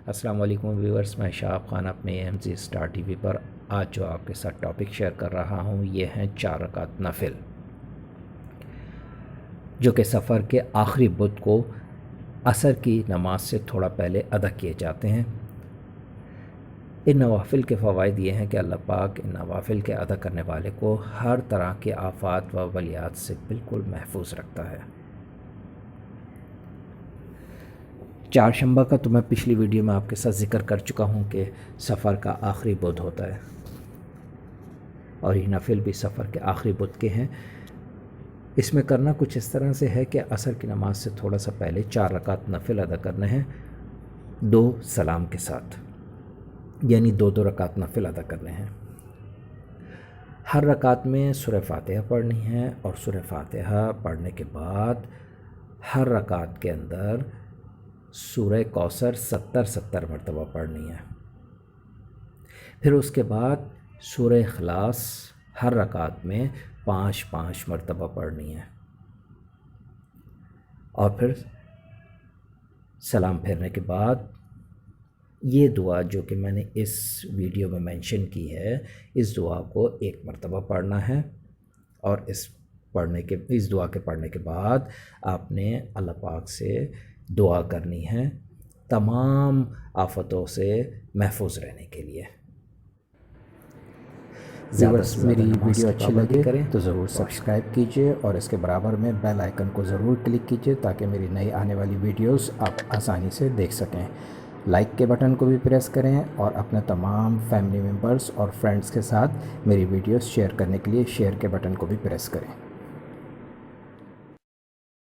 السلام علیکم ویورز، میں شہاب خان اپنے AMZ اسٹار ٹی وی پر آج جو آپ کے ساتھ ٹاپک شیئر کر رہا ہوں یہ ہیں 4 رکعت نفل، جو کہ سفر کے آخری بدھ کو عصر کی نماز سے تھوڑا پہلے ادا کیے جاتے ہیں۔ ان نوافل کے فوائد یہ ہیں کہ اللہ پاک ان نوافل کے ادا کرنے والے کو ہر طرح کے آفات و بلیات سے بالکل محفوظ رکھتا ہے۔ چہارشنبہ کا تو میں پچھلی ویڈیو میں آپ کے ساتھ ذکر کر چکا ہوں کہ سفر کا آخری بدھ ہوتا ہے، اور یہ نفل بھی سفر کے آخری بدھ کے ہیں۔ اس میں کرنا کچھ اس طرح سے ہے کہ عصر کی نماز سے تھوڑا سا پہلے 4 رکعت نفل ادا کرنے ہیں 2 سلام کے ساتھ، یعنی 2 رکعت نفل ادا کرنے ہیں۔ ہر رکعت میں سورہ فاتحہ پڑھنی ہے، اور سورہ فاتحہ پڑھنے کے بعد ہر رکعت کے اندر سورہ کوثر 70 مرتبہ پڑھنی ہے۔ پھر اس کے بعد سورہ اخلاص ہر رکعت میں 5 مرتبہ پڑھنی ہے، اور پھر سلام پھیرنے کے بعد یہ دعا جو کہ میں نے اس ویڈیو میں مینشن کی ہے، اس دعا کو 1 مرتبہ پڑھنا ہے، اور اس دعا کے پڑھنے کے بعد آپ نے اللہ پاک سے دعا کرنی ہے تمام آفتوں سے محفوظ رہنے کے لیے۔ میری ویڈیو اچھی لگے تو ضرور سبسکرائب کیجئے، اور اس کے برابر میں بیل آئیکن کو ضرور کلک کیجئے تاکہ میری نئی آنے والی ویڈیوز آپ آسانی سے دیکھ سکیں۔ لائک کے بٹن کو بھی پریس کریں، اور اپنے تمام فیملی ممبرز اور فرینڈز کے ساتھ میری ویڈیوز شیئر کرنے کے لیے شیئر کے بٹن کو بھی پریس کریں۔